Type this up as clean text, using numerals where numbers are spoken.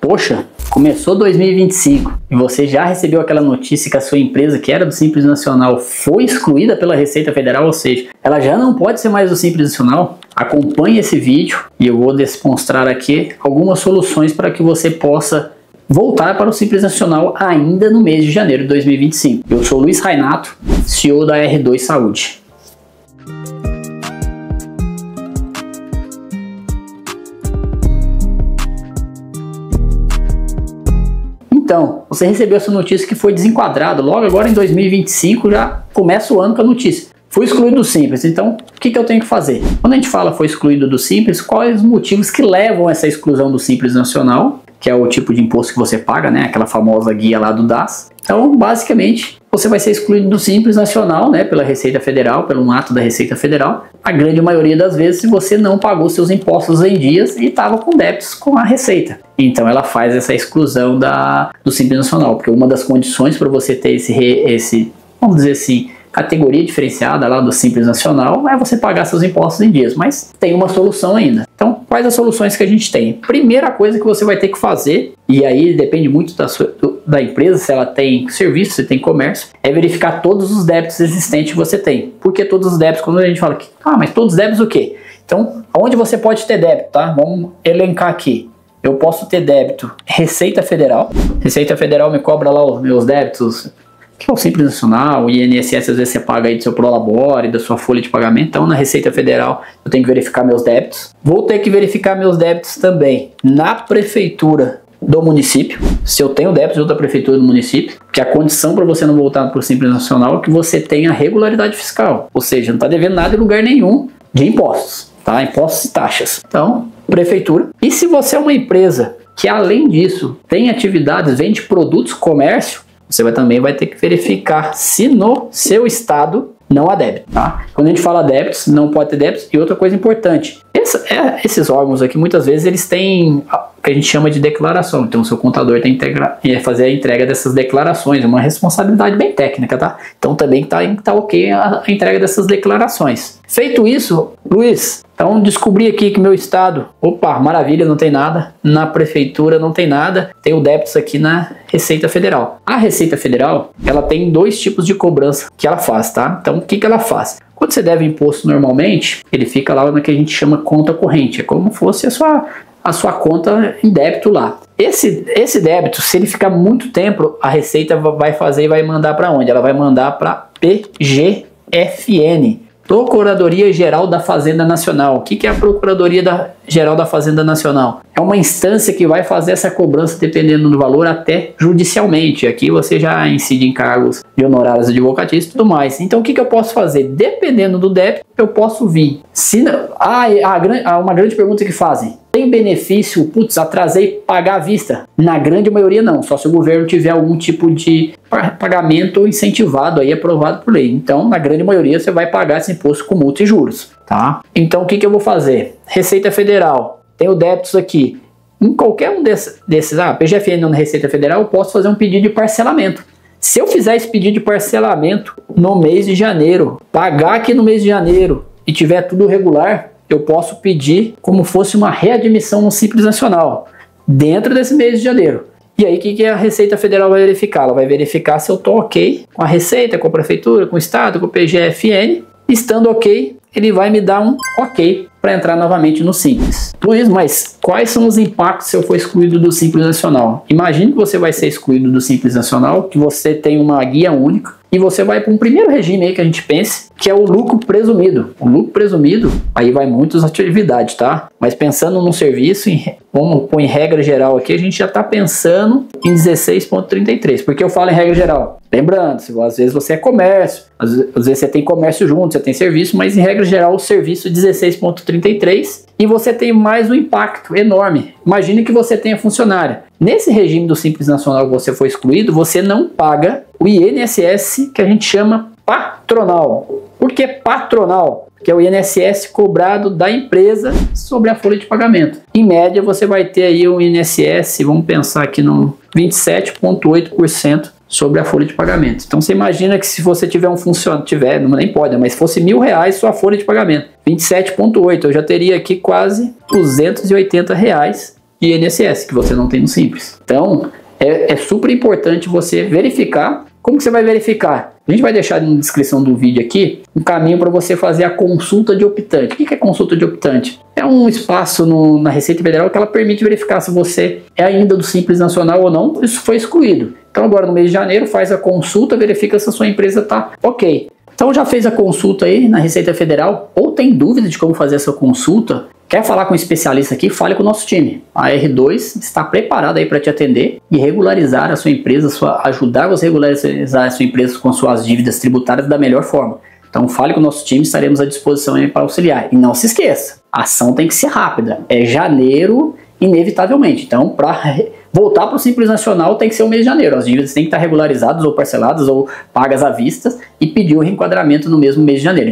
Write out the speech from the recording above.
Poxa, começou 2025 e você já recebeu aquela notícia que a sua empresa, que era do Simples Nacional, foi excluída pela Receita Federal, ou seja, ela já não pode ser mais do Simples Nacional? Acompanhe esse vídeo e eu vou demonstrar aqui algumas soluções para que você possa voltar para o Simples Nacional ainda no mês de janeiro de 2025. Eu sou Luiz Rainato, CEO da R2 Saúde. Então, você recebeu essa notícia que foi desenquadrado, logo agora em 2025 já começa o ano com a notícia. Foi excluído do Simples, então o que eu tenho que fazer? Quando a gente fala foi excluído do Simples, quais os motivos que levam a essa exclusão do Simples Nacional, que é o tipo de imposto que você paga, né? Aquela famosa guia lá do DAS. Então, basicamente, você vai ser excluído do Simples Nacional, né? Pela Receita Federal, pelo ato da Receita Federal. A grande maioria das vezes, se você não pagou seus impostos em dias e estava com débitos com a Receita. Então, ela faz essa exclusão do Simples Nacional, porque uma das condições para você ter esse, vamos dizer assim, categoria diferenciada lá do Simples Nacional é você pagar seus impostos em dias, mas tem uma solução ainda. Então, quais as soluções que a gente tem? Primeira coisa que você vai ter que fazer, e aí depende muito da empresa, se ela tem serviço, se tem comércio, é verificar todos os débitos existentes que você tem. Por que todos os débitos? Quando a gente fala que, mas todos os débitos o quê? Então, onde você pode ter débito, tá? Vamos elencar aqui. Eu posso ter débito Receita Federal. Receita Federal me cobra lá os meus débitos, que é o Simples Nacional, o INSS às vezes você paga aí do seu Prolabore, da sua folha de pagamento. Então na Receita Federal eu tenho que verificar meus débitos. Vou ter que verificar meus débitos também na Prefeitura do município, se eu tenho débitos de outra prefeitura do município, que a condição para você não voltar para o Simples Nacional é que você tenha regularidade fiscal, ou seja, não está devendo nada em lugar nenhum de impostos, tá? Impostos e taxas. Então, prefeitura. E se você é uma empresa que além disso tem atividades, vende produtos, comércio, você também vai ter que verificar se no seu estado não há débito, tá? Quando a gente fala débitos, não pode ter débitos. E outra coisa importante, esses órgãos aqui, muitas vezes, eles têm o que a gente chama de declaração. Então, o seu contador tem que fazer a entrega dessas declarações. É uma responsabilidade bem técnica, tá? Então, também tá ok a entrega dessas declarações. Feito isso, Luiz, então descobri aqui que meu estado, opa, maravilha, não tem nada. Na prefeitura não tem nada. Tenho débitos aqui na Receita Federal. A Receita Federal, ela tem dois tipos de cobrança que ela faz, tá? Então, o que ela faz? Quando você deve imposto normalmente, ele fica lá na que a gente chama conta corrente. É como se fosse a sua conta em débito lá. Esse débito, se ele ficar muito tempo, a Receita vai fazer e vai mandar para onde? Ela vai mandar para PGFN, Procuradoria Geral da Fazenda Nacional. O que é a Procuradoria Geral da Fazenda Nacional? É uma instância que vai fazer essa cobrança, dependendo do valor, até judicialmente. Aqui você já incide em cargos de honorários advocatícios e tudo mais. Então o que eu posso fazer? Dependendo do débito, eu posso vir. Uma grande pergunta que fazem. Tem benefício, putz, atrasei pagar à vista? Na grande maioria não, só se o governo tiver algum tipo de pagamento incentivado aí, aprovado por lei. Então, na grande maioria, você vai pagar esse imposto com multa e juros, tá? Então, o que eu vou fazer? Receita Federal, tenho débitos aqui. Em qualquer um desses PGFN ou na Receita Federal, eu posso fazer um pedido de parcelamento. Se eu fizer esse pedido de parcelamento no mês de janeiro, pagar aqui no mês de janeiro e tiver tudo regular, eu posso pedir como fosse uma readmissão no Simples Nacional, dentro desse mês de janeiro. E aí, o que a Receita Federal vai verificar? Ela vai verificar se eu estou ok com a Receita, com a Prefeitura, com o Estado, com o PGFN. Estando ok, ele vai me dar um ok para entrar novamente no Simples. Luiz, mas quais são os impactos se eu for excluído do Simples Nacional? Imagine que você vai ser excluído do Simples Nacional, que você tem uma guia única, e você vai para um primeiro regime aí que a gente pense, que é o lucro presumido. O lucro presumido, aí vai muitas atividades, tá? Mas pensando num serviço, vamos pôr em regra geral aqui, a gente já está pensando em 16,33. Por que eu falo em regra geral? Lembrando, às vezes você é comércio, às vezes você tem comércio junto, você tem serviço, mas em regra geral o serviço é 16,33 e você tem mais um impacto enorme. Imagine que você tenha funcionário. Nesse regime do Simples Nacional que você foi excluído, você não paga o INSS, que a gente chama patronal. Por que patronal? Que é o INSS cobrado da empresa sobre a folha de pagamento. Em média, você vai ter aí um INSS, vamos pensar aqui no 27,8% sobre a folha de pagamento. Então você imagina que se você tiver um funcionário, nem pode, mas se fosse R$1.000 sua folha de pagamento, 27,8, eu já teria aqui quase R$280 de INSS, que você não tem no Simples. Então, é super importante você verificar. Como que você vai verificar? A gente vai deixar na descrição do vídeo aqui um caminho para você fazer a consulta de optante. O que é consulta de optante? É um espaço na Receita Federal que ela permite verificar se você é ainda do Simples Nacional ou não. Isso foi excluído. Então agora no mês de janeiro faz a consulta, verifica se a sua empresa está ok. Então já fez a consulta aí na Receita Federal ou tem dúvida de como fazer essa consulta? Quer falar com um especialista aqui? Fale com o nosso time. A R2 está preparada aí para te atender e regularizar a sua empresa, ajudar você a regularizar a sua empresa com suas dívidas tributárias da melhor forma. Então fale com o nosso time, estaremos à disposição aí para auxiliar. E não se esqueça, a ação tem que ser rápida. É janeiro, inevitavelmente. Então, para voltar para o Simples Nacional tem que ser o mês de janeiro. As dívidas têm que estar regularizadas ou parceladas ou pagas à vista e pedir o reenquadramento no mesmo mês de janeiro.